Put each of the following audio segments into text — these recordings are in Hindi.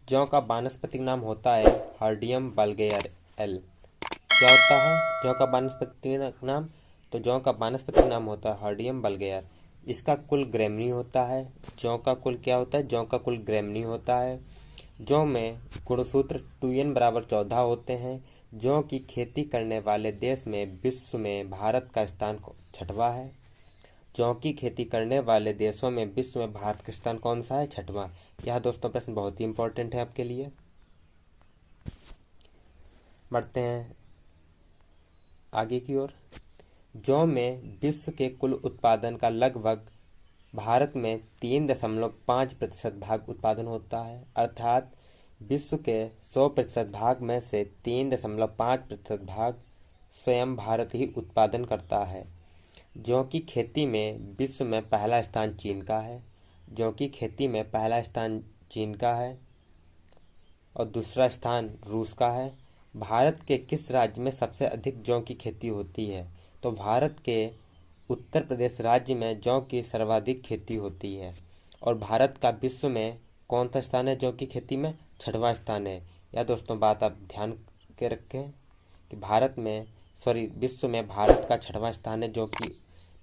जौ का वानस्पतिक नाम होता है हर्डियम बल्गेर एल। क्या होता है जौ का वानस्पतिक नाम? तो जौ का वानस्पतिक नाम होता है हर्डियम बल्गेर। इसका कुल ग्रेमनी होता है। जौ का कुल क्या होता है? जौ का कुल ग्रेमनी होता है। जौ में गुणसूत्र 2n = 14 होते हैं। जौ की खेती करने वाले देश में विश्व में भारत का स्थान 6वां है। जौ की खेती करने वाले देशों में विश्व में भारत का स्थान कौन सा है? 6वां। यह दोस्तों प्रश्न बहुत ही इंपॉर्टेंट है आपके लिए। बढ़ते हैं आगे की ओर। जौ में विश्व के कुल उत्पादन का लगभग भारत में 3.5% भाग उत्पादन होता है, अर्थात विश्व के 100% भाग में से 3.5% भाग स्वयं भारत ही उत्पादन करता है। जौ की खेती में विश्व में पहला स्थान चीन का है। जौ की खेती में पहला स्थान चीन का है और दूसरा स्थान रूस का है। भारत के किस राज्य में सबसे अधिक जौ की खेती होती है? तो भारत के उत्तर प्रदेश राज्य में जौ की सर्वाधिक खेती होती है। और भारत का विश्व में कौन सा स्थान है जौ की खेती में? 6वां स्थान है। यह दोस्तों बात आप ध्यान के रखें कि विश्व में भारत का 6वां स्थान है जौ की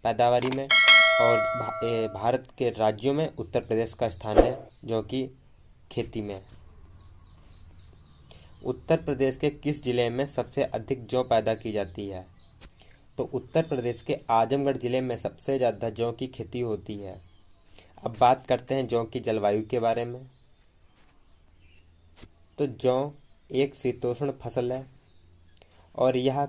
पैदावारी में। और भारत के राज्यों में उत्तर प्रदेश का स्थान है जौ की खेती में। उत्तर प्रदेश के किस जिले में सबसे अधिक जौ पैदा की जाती है? तो उत्तर प्रदेश के आजमगढ़ जिले में सबसे ज़्यादा जौ की खेती होती है। अब बात करते हैं जौ की जलवायु के बारे में। तो जौ एक शीतोष्ण फसल है और यह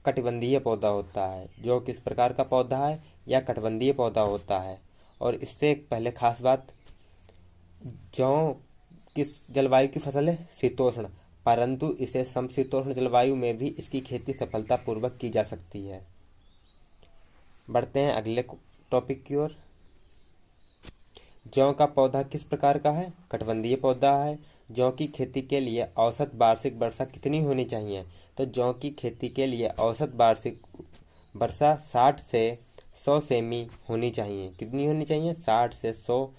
कटिबंधीय पौधा होता है। जौ किस प्रकार का पौधा है? यह कटिबंधीय पौधा होता है। और इससे एक पहले खास बात, जौ किस जलवायु की फसल है? शीतोष्ण। परंतु इसे समशीतोष्ण जलवायु में भी इसकी खेती सफलतापूर्वक की जा सकती है। बढ़ते हैं अगले टॉपिक की ओर। जौ का पौधा किस प्रकार का है? कटिबंधीय पौधा है। जौ की खेती के लिए औसत वार्षिक वर्षा कितनी होनी चाहिए? तो जौ की खेती के लिए औसत वार्षिक वर्षा 60 से 100 सेमी होनी चाहिए। कितनी होनी चाहिए? 60 से 100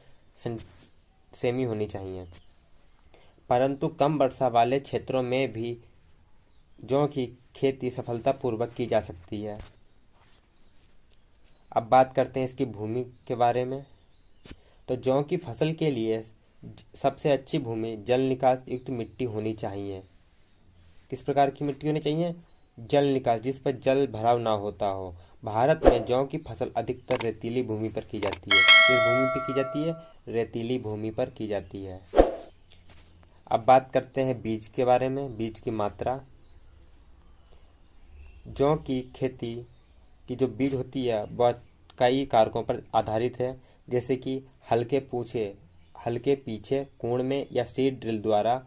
सेमी होनी चाहिए। परंतु कम वर्षा वाले क्षेत्रों में भी जौ की खेती सफलतापूर्वक की जा सकती है। अब बात करते हैं इसकी भूमि के बारे में। तो जौ की फसल के लिए सबसे अच्छी भूमि जल निकास युक्त मिट्टी होनी चाहिए। किस प्रकार की मिट्टी होनी चाहिए? जल निकास, जिस पर जल भराव ना होता हो। भारत में जौ की फसल अधिकतर रेतीली भूमि पर की जाती है। किस भूमि पर की जाती है? रेतीली भूमि पर की जाती है। अब बात करते हैं बीज के बारे में, बीज की मात्रा। जौ की खेती की जो बीज होती है वह कई कारकों पर आधारित है, जैसे कि हल्के पीछे कोण में या सीड ड्रिल द्वारा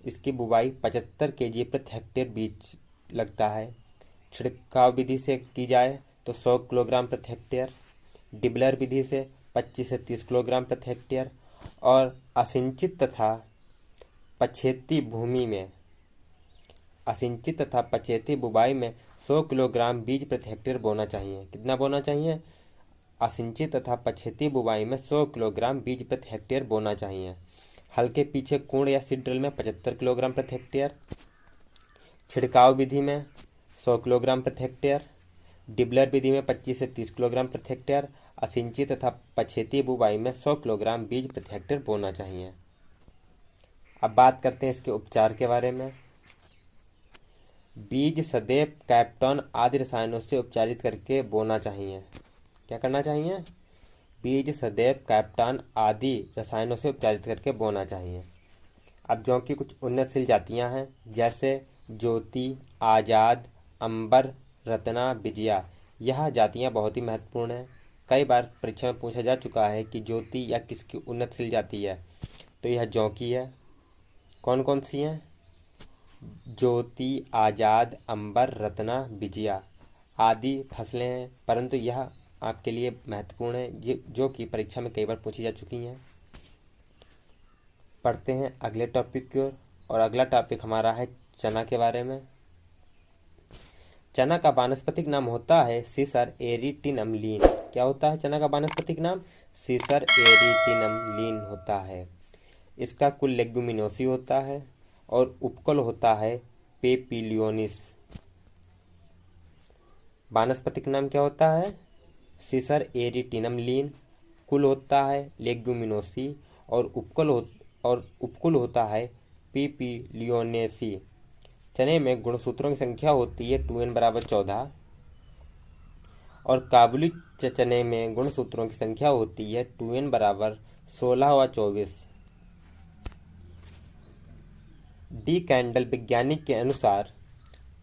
इसकी बुवाई 75 kg प्रति हेक्टेयर बीज लगता है। छिड़काव विधि से की जाए तो 100 किलोग्राम प्रति हेक्टेयर, डिबलर विधि से 25 से 30 किलोग्राम प्रति हेक्टेयर और असिंचित तथा पछेती बुवाई में 100 किलोग्राम बीज प्रति हेक्टेयर बोना चाहिए। कितना बोना चाहिए? असिंचित तथा पछेती बुवाई में 100 किलोग्राम बीज प्रति हेक्टेयर बोना चाहिए। हल्के पीछे कोण या सीड ड्रिल में 75 किलोग्राम प्रति हेक्टेयर, छिड़काव विधि में 100 किलोग्राम प्रति हेक्टेयर, डिबलर विधि में 25 से 30 किलोग्राम प्रति हेक्टेयर, असिंचित तथा पछेती बुवाई में 100 किलोग्राम बीज प्रति हेक्टेयर बोना चाहिए। अब बात करते हैं इसके उपचार के बारे में। बीज सदैव कैप्टॉन आदि रसायनों से उपचारित करके बोना चाहिए। क्या करना चाहिए? बीज सदैव कैप्टॉन आदि रसायनों से उपचारित करके बोना चाहिए। अब जौ की कुछ उन्नतशील जातियां हैं, जैसे ज्योति, आज़ाद, अंबर, रत्ना, विजया। यह जातियां बहुत ही महत्वपूर्ण हैं। कई बार परीक्षा में पूछा जा चुका है कि ज्योति या किसकी उन्नतशील जाति है, तो यह जौ की है। कौन कौन सी हैं? ज्योति, आज़ाद, अंबर, रत्ना, विजया आदि फसलें हैं, परंतु यह आपके लिए महत्वपूर्ण है जो कि परीक्षा में कई बार पूछी जा चुकी हैं। पढ़ते हैं अगले टॉपिक की ओर, और अगला टॉपिक हमारा है चना के बारे में। चना का वानस्पतिक नाम होता है सीसर एरिटिनम लीन। क्या होता है चना का वानस्पतिक नाम? सीसर एरिटिनम लीन होता है। इसका कुल लेग्युमिनोसी होता है और उपकुल होता है पेपिलियोनिस। वानस्पतिक नाम क्या होता है? सीसर एरिटिनम लीन। कुल होता है लेग्युमिनोसी और उपकुल होता है पेपिलियोनेसी। चने में गुणसूत्रों की संख्या होती है 2n बराबर 14 और काबुली चने में गुणसूत्रों की संख्या होती है 2n बराबर 16 व 24। डी कैंडल वैज्ञानिक के अनुसार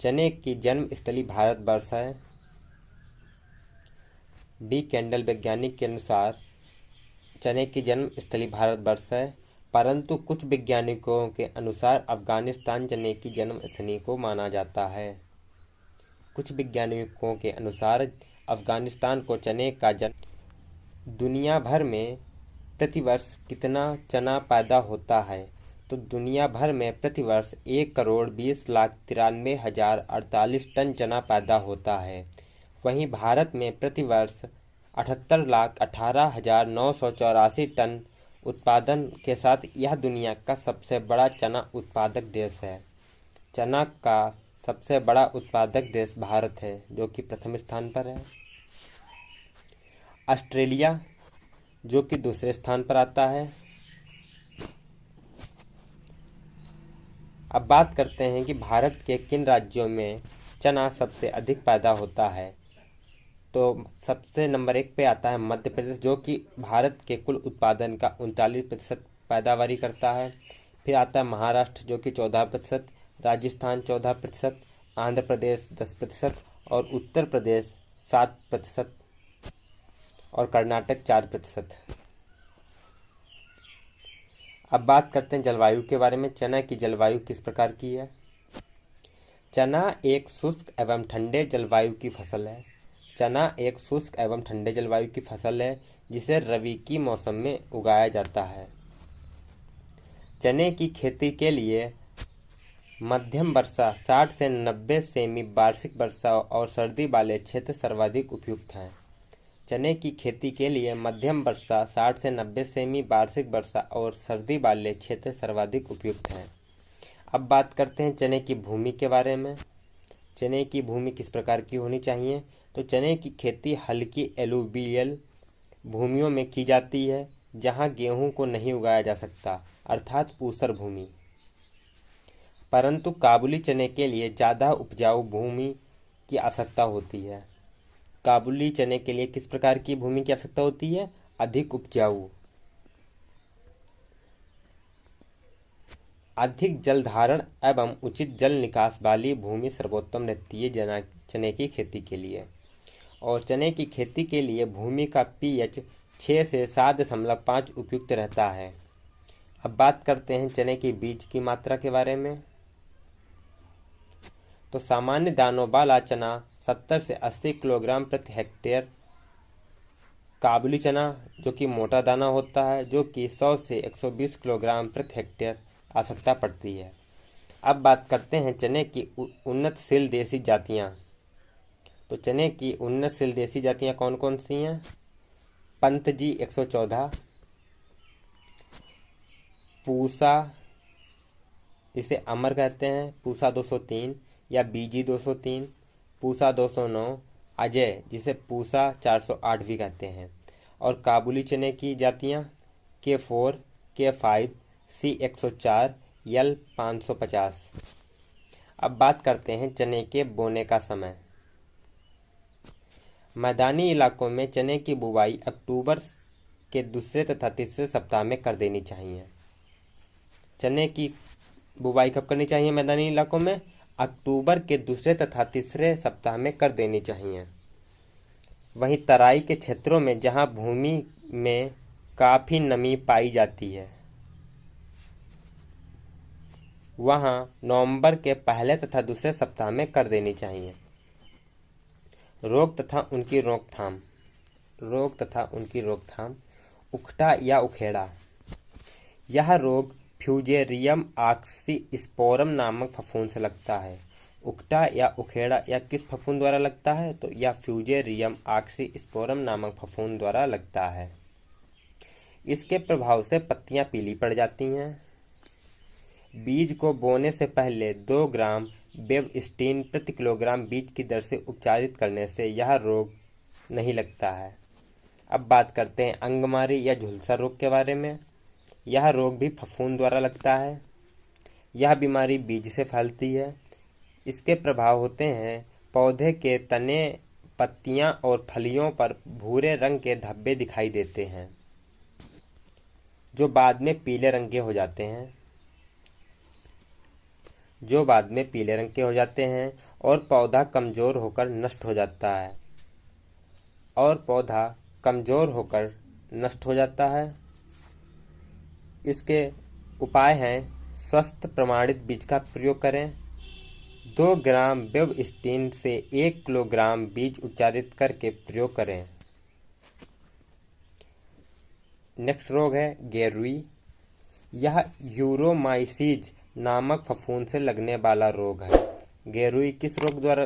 चने की जन्म स्थली भारतवर्ष है। डी कैंडल वैज्ञानिक के अनुसार चने की जन्म स्थली भारतवर्ष है, परंतु कुछ वैज्ञानिकों के अनुसार अफगानिस्तान चने की जन्म स्थली को माना जाता है। कुछ वैज्ञानिकों के अनुसार अफगानिस्तान को चने का जन्म। दुनिया भर में प्रतिवर्ष कितना चना पैदा होता है? तो दुनिया भर में प्रतिवर्ष 1,20,93,048 टन चना पैदा होता है। वहीं भारत में प्रतिवर्ष 78,18,984 टन उत्पादन के साथ यह दुनिया का सबसे बड़ा चना उत्पादक देश है। चना का सबसे बड़ा उत्पादक देश भारत है, जो कि प्रथम स्थान पर है। ऑस्ट्रेलिया जो कि दूसरे स्थान पर आता है। अब बात करते हैं कि भारत के किन राज्यों में चना सबसे अधिक पैदा होता है। तो सबसे नंबर 1 पे आता है मध्य प्रदेश, जो कि भारत के कुल उत्पादन का 39% पैदावारी करता है। फिर आता है महाराष्ट्र जो कि 14%, राजस्थान 14%, आंध्र प्रदेश 10% और उत्तर प्रदेश 7% और कर्नाटक 4%। अब बात करते हैं जलवायु के बारे में। चना की जलवायु किस प्रकार की है? चना एक शुष्क एवं ठंडे जलवायु की फसल है। चना एक शुष्क एवं ठंडे जलवायु की फसल है जिसे रबी की मौसम में उगाया जाता है। चने की खेती के लिए मध्यम वर्षा 60 से 90 सेमी वार्षिक वर्षा और सर्दी वाले क्षेत्र सर्वाधिक उपयुक्त हैं। चने की खेती के लिए मध्यम वर्षा 60 से 90 सेमी वार्षिक वर्षा और सर्दी वाले क्षेत्र सर्वाधिक उपयुक्त हैं। अब बात करते हैं चने की भूमि के बारे में। चने की भूमि किस प्रकार की होनी चाहिए? तो चने की खेती हल्की एलुवियल भूमियों में की जाती है जहां गेहूं को नहीं उगाया जा सकता, अर्थात ऊसर भूमि। परंतु काबुली चने के लिए ज़्यादा उपजाऊ भूमि की आवश्यकता होती है। काबुली चने के लिए किस प्रकार की भूमि की आवश्यकता होती है? अधिक उपजाऊ, अधिक जल धारण एवं उचित जल निकास वाली भूमि सर्वोत्तम रहती है चने की खेती के लिए। और चने की खेती के लिए भूमि का pH 6 से 7.5 उपयुक्त रहता है। अब बात करते हैं चने के बीज की मात्रा के बारे में। तो सामान्य दानों वाला चना 70 से 80 किलोग्राम प्रति हेक्टेयर। काबुली चना जो कि मोटा दाना होता है, जो कि 100 से 120 किलोग्राम प्रति हेक्टेयर आवश्यकता पड़ती है। अब बात करते हैं चने की उन्नतशील देसी जातियाँ। तो चने की उन्नतशील देसी जातियाँ कौन कौन सी हैं? पंतजी 114, पूसा इसे अमर कहते हैं, पूसा 203 या बीजी 203, पूसा 209, अजय जिसे पूसा 408 भी कहते हैं। और काबुली चने की जातियाँ K4, K5, C104, L550। अब बात करते हैं चने के बोने का समय। मैदानी इलाकों में चने की बुवाई अक्टूबर के दूसरे तथा तीसरे सप्ताह में कर देनी चाहिए। चने की बुवाई कब करनी चाहिए मैदानी इलाकों में? अक्टूबर के दूसरे तथा तीसरे सप्ताह में कर देनी चाहिए। वहीं तराई के क्षेत्रों में जहां भूमि में काफ़ी नमी पाई जाती है वहां नवंबर के पहले तथा दूसरे सप्ताह में कर देनी चाहिए। रोग तथा उनकी रोकथाम। उखटा या उखेड़ा। यह रोग फ्यूजेरियम ऑक्सीस्पोरम नामक फफूंद से लगता है। उखटा या उखेड़ा या किस फफूंद द्वारा लगता है? तो यह फ्यूजेरियम ऑक्सीस्पोरम नामक फफूंद द्वारा लगता है। इसके प्रभाव से पत्तियां पीली पड़ जाती हैं। बीज को बोने से पहले 2 ग्राम बेवस्टीन प्रति किलोग्राम बीज की दर से उपचारित करने से यह रोग नहीं लगता है। अब बात करते हैं अंगमारी या झुलसा रोग के बारे में। यह रोग भी फफूंद द्वारा लगता है। यह बीमारी बीज से फैलती है। इसके प्रभाव होते हैं पौधे के तने, पत्तियां और फलियों पर भूरे रंग के धब्बे दिखाई देते हैं जो बाद में पीले रंग के हो जाते हैं और पौधा कमजोर होकर नष्ट हो जाता है। इसके उपाय हैं स्वस्थ प्रमाणित बीज का प्रयोग करें। 2 ग्राम बेवस्टीन से 1 किलोग्राम बीज उपचारित करके प्रयोग करें। नेक्स्ट रोग है गेरुई। यह यूरोमाइसीज नामक फफूंद से लगने वाला रोग है। गेरुई किस फफूंद द्वारा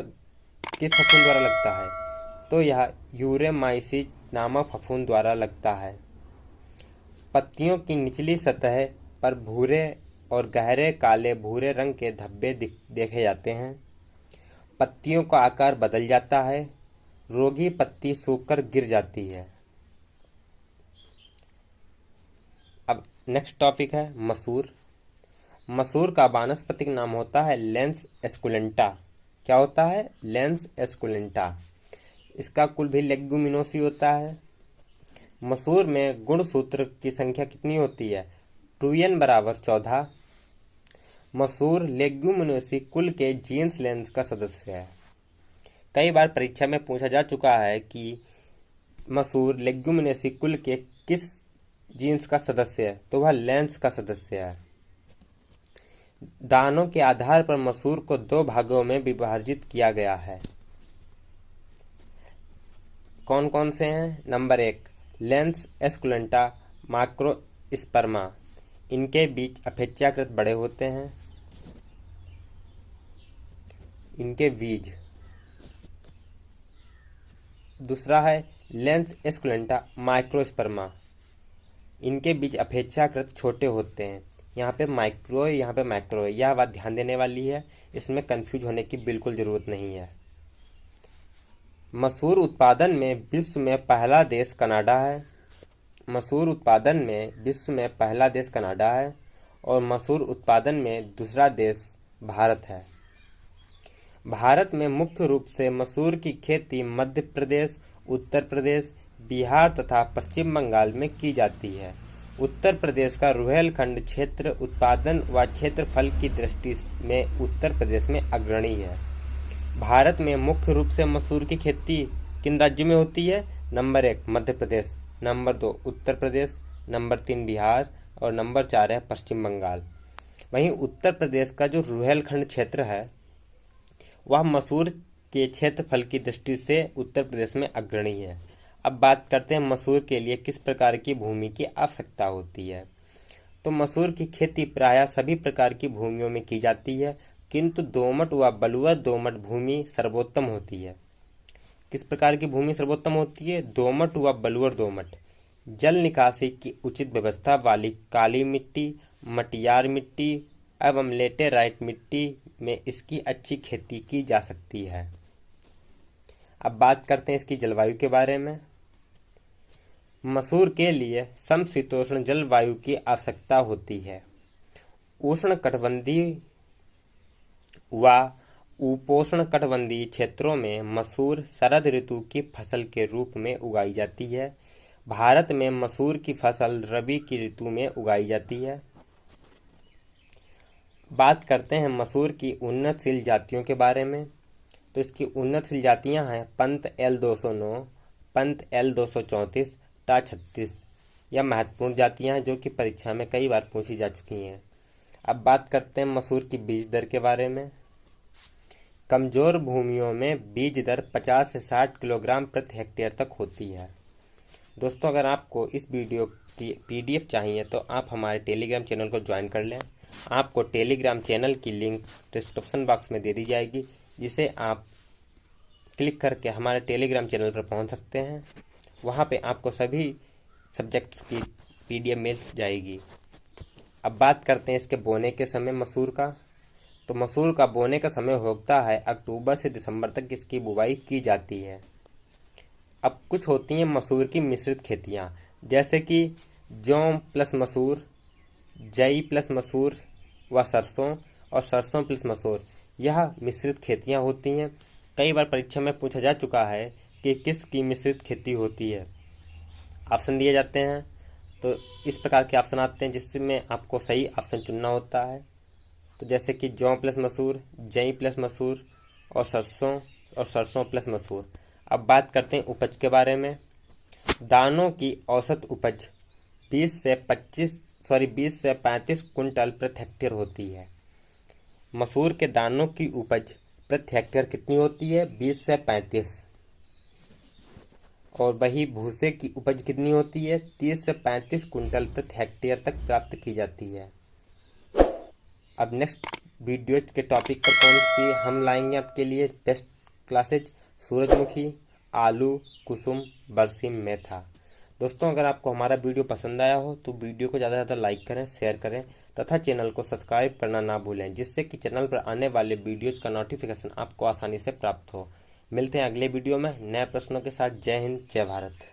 लगता है? तो यह यूरोमाइसीज नामक फफूंद द्वारा लगता है। पत्तियों की निचली सतह पर भूरे और गहरे काले भूरे रंग के धब्बे देखे जाते हैं। पत्तियों का आकार बदल जाता है। रोगी पत्ती सूखकर गिर जाती है। अब नेक्स्ट टॉपिक है मसूर। मसूर का वानस्पतिक नाम होता है लेंस एस्कुलेंटा। क्या होता है? Lens esculenta. इसका कुल भी लेग्युमिनोसी होता है। मसूर में गुणसूत्र की संख्या कितनी होती है? 2n = 14। मसूर लेग्युमिनोसी कुल के जीनस लेंस का सदस्य है। कई बार परीक्षा में पूछा जा चुका है कि मसूर लेग्युमिनोसी कुल के किस जीन्स का सदस्य है, तो वह लेंस का सदस्य है। दानों के आधार पर मसूर को 2 भागों में विभाजित किया गया है। कौन कौन से हैं? Number 1 Lens esculenta microsperma. इनके बीज अपेक्षाकृत बड़े होते हैं। इनके बीज। दूसरा है लेंस एस्कुलेंटा माइक्रोस्पर्मा। इनके बीज अपेक्षाकृत छोटे होते हैं। यहाँ पे माइक्रो है, यहाँ पे मैक्रो है। यह बात ध्यान देने वाली है। इसमें कंफ्यूज होने की बिल्कुल ज़रूरत नहीं है। मसूर उत्पादन में विश्व में पहला देश कनाडा है। मसूर उत्पादन में विश्व में पहला देश कनाडा है और मसूर उत्पादन में दूसरा देश भारत है। भारत में मुख्य रूप से मसूर की खेती मध्य प्रदेश, उत्तर प्रदेश, बिहार तथा पश्चिम बंगाल में की जाती है। उत्तर प्रदेश का रुहेलखंड क्षेत्र उत्पादन व क्षेत्रफल की दृष्टि में उत्तर प्रदेश में अग्रणी है। भारत में मुख्य रूप से मसूर की खेती किन राज्यों में होती है? Number 1 Madhya Pradesh, number 2 Uttar Pradesh, number 3 Bihar और नंबर 4 है पश्चिम बंगाल। वहीं उत्तर प्रदेश का जो रुहेलखंड क्षेत्र है वह मसूर के क्षेत्रफल की दृष्टि से उत्तर प्रदेश में अग्रणी है। अब बात करते हैं मसूर के लिए किस प्रकार की भूमि की आवश्यकता होती है। तो मसूर की खेती प्रायः सभी प्रकार की भूमियों में की जाती है, किंतु दोमट व बलुआ दोमट भूमि सर्वोत्तम होती है। किस प्रकार की भूमि सर्वोत्तम होती है? दोमट व बलुआ दोमट। जल निकासी की उचित व्यवस्था वाली काली मिट्टी, मटियार मिट्टी एवं लेटेराइट मिट्टी में इसकी अच्छी खेती की जा सकती है। अब बात करते हैं इसकी जलवायु के बारे में। मसूर के लिए समशीतोष्ण जलवायु की आवश्यकता होती है। उष्णकटिबंधीय व उपोष्णकटिबंधीय क्षेत्रों में मसूर शरद ऋतु की फसल के रूप में उगाई जाती है। भारत में मसूर की फसल रबी की ऋतु में उगाई जाती है। बात करते हैं मसूर की उन्नतशील जातियों के बारे में। तो इसकी उन्नतशील जातियां हैं पंत L209, पंत L234 टा 36। यह महत्वपूर्ण जातियां हैं जो कि परीक्षा में कई बार पूछी जा चुकी हैं। अब बात करते हैं मसूर की बीज दर के बारे में। कमजोर भूमियों में बीज दर 50 से 60 किलोग्राम प्रति हेक्टेयर तक होती है। दोस्तों, अगर आपको इस वीडियो की PDF चाहिए तो आप हमारे टेलीग्राम चैनल को ज्वाइन कर लें। आपको टेलीग्राम चैनल की लिंक डिस्क्रिप्शन बॉक्स में दे दी जाएगी, जिसे आप क्लिक करके हमारे टेलीग्राम चैनल पर पहुंच सकते हैं। वहां पे आपको सभी सब्जेक्ट्स की PDF मिल जाएगी। अब बात करते हैं इसके बोने के समय मसूर का। तो मसूर का बोने का समय होता है अक्टूबर से दिसंबर तक इसकी बुवाई की जाती है। अब कुछ होती हैं मसूर की मिश्रित खेतियाँ, जैसे कि जौ प्लस मसूर, जई प्लस मसूर व सरसों और सरसों प्लस मसूर, यह मिश्रित खेतियाँ होती हैं। कई बार परीक्षा में पूछा जा चुका है कि किसकी मिश्रित खेती होती है। ऑप्शन दिए जाते हैं, तो इस प्रकार के ऑप्शन आते हैं जिसमें आपको सही ऑप्शन चुनना होता है। तो जैसे कि जौ प्लस मसूर, जई प्लस मसूर और सरसों प्लस मसूर। अब बात करते हैं उपज के बारे में। दानों की औसत उपज 20 से 35 कुंटल प्रति हेक्टेयर होती है। मसूर के दानों की उपज प्रति हेक्टेयर कितनी होती है? 20 से 35। और वही भूसे की उपज कितनी होती है? 30 से 35 कुंटल प्रति हेक्टेयर तक प्राप्त की जाती है। अब नेक्स्ट वीडियो के टॉपिक पर कौन सी हम लाएंगे आपके लिए बेस्ट क्लासेज? सूरजमुखी, आलू, कुसुम, बरसीम, मेथा। दोस्तों, अगर आपको हमारा वीडियो पसंद आया हो तो वीडियो को ज़्यादा से ज़्यादा लाइक करें, शेयर करें तथा चैनल को सब्सक्राइब करना ना भूलें, जिससे कि चैनल पर आने वाले वीडियोज़ का नोटिफिकेशन आपको आसानी से प्राप्त हो। मिलते हैं अगले वीडियो में नए प्रश्नों के साथ। जय हिंद, जय भारत।